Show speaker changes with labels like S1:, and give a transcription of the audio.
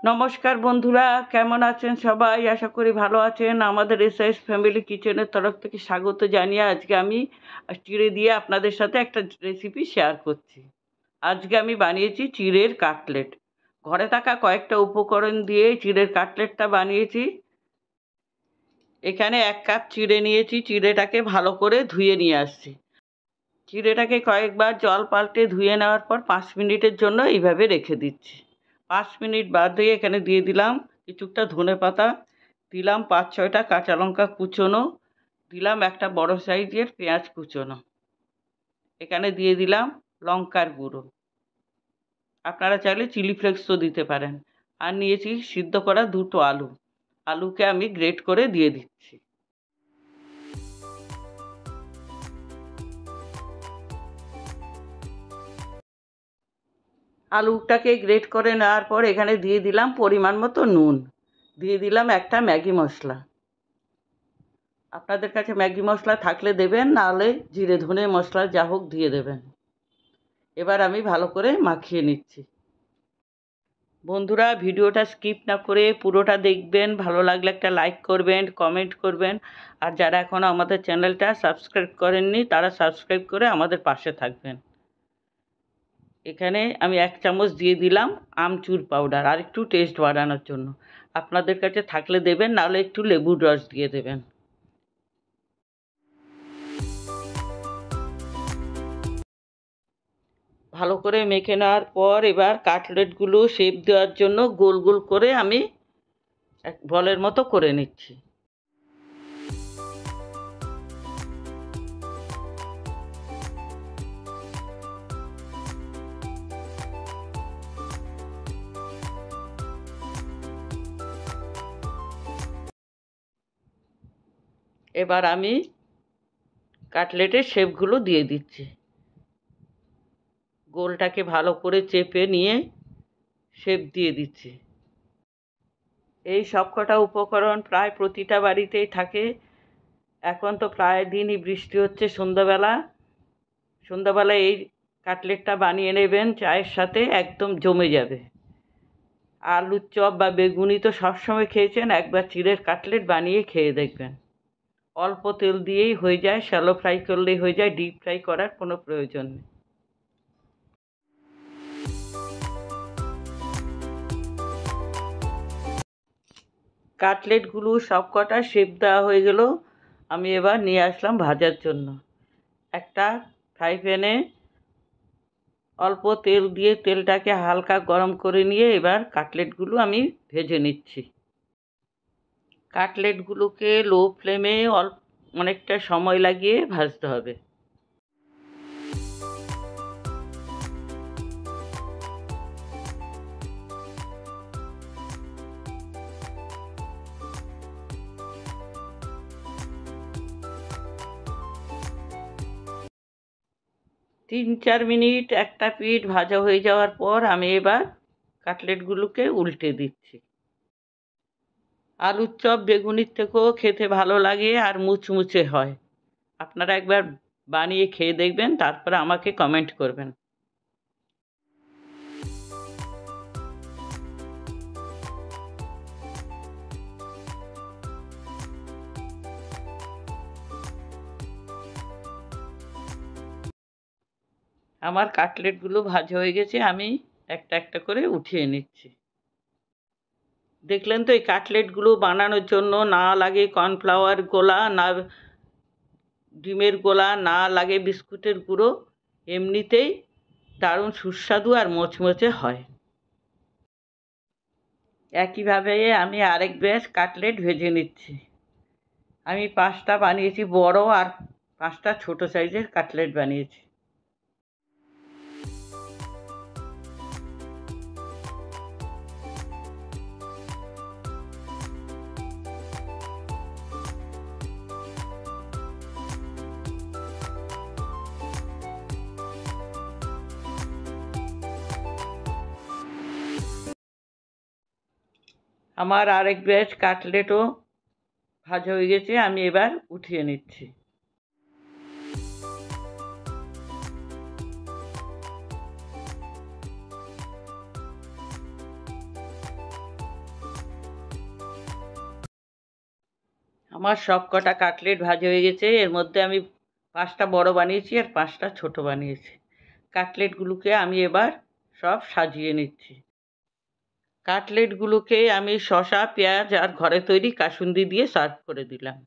S1: নমস্কার বন্ধুরা, কেমন আছেন সবাই? আশা করি ভালো আছেন। আমাদের এসআইএস ফ্যামিলি কিচেনের তরফ থেকে স্বাগত জানিয়ে আজকে আমি চিড়ে দিয়ে আপনাদের সাথে একটা রেসিপি শেয়ার করছি। আজকে আমি বানিয়েছি চিড়ের কাটলেট। ঘরে থাকা কয়েকটা উপকরণ দিয়ে চিড়ের কাটলেটটা বানিয়েছি। এখানে 1 কাপ চিড়ে নিয়েছি, চিড়েটাকে ভালো করে ধুয়ে নিয়ে আসছি। চিড়েটাকে কয়েকবার জল পাল্টে ধুয়ে নেওয়ার পর 5 মিনিটের জন্য এইভাবে রেখে দিচ্ছি। 5 মিনিট বাদে এখানে দিয়ে দিলাম কিছুটা ধনেপাতা, দিলাম 5-6টা কাঁচা লঙ্কা কুচোনো, দিলাম একটা বড় সাইজের পেঁয়াজ কুচোনো, এখানে দিয়ে দিলাম লঙ্কার গুঁড়ো, আপনারা চাইলে চিলি ফ্লেক্সও দিতে পারেন। আর নিয়েছি সিদ্ধ করা 2টো আলু, আলুকে আমি গ্রেট করে দিয়ে দিচ্ছি। আলুটাকে গ্রেট করে নেওয়ার পর এখানে দিয়ে দিলাম পরিমাণ মতো নুন, দিয়ে দিলাম একটা ম্যাগি মশলা। আপনাদের কাছে ম্যাগি মশলা থাকলে দেবেন, নাহলে জিরে ধনে মশলা যা হোক দিয়ে দেবেন। এবার আমি ভালো করে মাখিয়ে নিচ্ছি। বন্ধুরা, ভিডিওটা স্কিপ না করে পুরোটা দেখবেন, ভালো লাগলে একটা লাইক করবেন, কমেন্ট করবেন। আর যারা এখনও আমাদের চ্যানেলটা সাবস্ক্রাইব করেননি তারা সাবস্ক্রাইব করে আমাদের পাশে থাকবেন। এখানে আমি 1 চামচ দিয়ে দিলাম আমচুর পাউডার, আর একটু টেস্ট বাড়ানোর জন্য। আপনাদের কাছে থাকলে দেবেন, নাহলে একটু লেবুর রস দিয়ে দেবেন। ভালো করে মেখে নেওয়ার পর এবার কাটলেটগুলো শেপ দেওয়ার জন্য গোল গোল করে আমি এক বলের মতো করে নিচ্ছি। এবার আমি কাটলেটের শেপগুলো দিয়ে দিচ্ছি। গোলটাকে ভালো করে চেপে নিয়ে শেপ দিয়ে দিচ্ছি। এই সবকটা উপকরণ প্রায় প্রতিটা বাড়িতেই থাকে। এখন তো প্রায় দিনই বৃষ্টি হচ্ছে। সন্ধ্যাবেলায় এই কাটলেটটা বানিয়ে নেবেন, চায়ের সাথে একদম জমে যাবে। আলুর চপ বা বেগুনি তো সবসময় খেয়েছেন, একবার চিড়ের কাটলেট বানিয়ে খেয়ে দেখবেন। অল্প তেল দিয়েই হয়ে যায়, শ্যালো ফ্রাই করলেই হয়ে যায়, ডিপ ফ্রাই করার কোনো প্রয়োজন নেই। কাটলেটগুলো সবকটা শেপ দেওয়া হয়ে গেল। আমি এবার নিয়ে আসলাম ভাজার জন্য। একটা ফ্রাই প্যানে অল্প তেল দিয়ে তেলটাকে হালকা গরম করে নিয়ে এবার কাটলেটগুলো আমি ভেজে নিচ্ছি। কাটলেটগুলোকে লো ফ্লেমে অনেকটা সময় লাগিয়ে ভাজতে হবে। তিন চার মিনিট একটা পিঠ ভাজা হয়ে যাওয়ার পর আমি এবার কাটলেটগুলোকে উল্টে দিচ্ছি। আলুর চপ বেগুনির থেকেও খেতে ভালো লাগে আর মুচমুচে হয়। আপনারা একবার বানিয়ে খেয়ে দেখবেন, তারপরে আমাকে কমেন্ট করবেন। আমার কাটলেটগুলো ভাজা হয়ে গেছে, আমি একটা একটা করে উঠিয়ে নিচ্ছি। দেখলেন তো, এই কাটলেটগুলো বানানোর জন্য না লাগে কর্নফ্লাওয়ার গোলা, না ডিমের গোলা, না লাগে বিস্কুটের গুঁড়ো। এমনিতেই দারুণ সুস্বাদু আর মোচমোচে হয়। একইভাবে আমি আরেক ব্যাচ কাটলেট ভেজে নিচ্ছি। আমি 5টা বানিয়েছি বড়, আর 5টা ছোট সাইজের কাটলেট বানিয়েছি। আমার আরেক ব্যাচ কাটলেটও ভাজা হয়ে গেছে, আমি এবার উঠিয়ে নিচ্ছি। আমার সব কটা কাটলেট ভাজা হয়ে গেছে। এর মধ্যে আমি 5টা বড় বানিয়েছি আর 5টা ছোট বানিয়েছি। কাটলেটগুলোকে আমি এবার সব সাজিয়ে নিচ্ছি। কাটলেটগুলোকে আমি শসা, পেঁয়াজ আর ঘরে তৈরি কাসুন্দি দিয়ে সার্ভ করে দিলাম।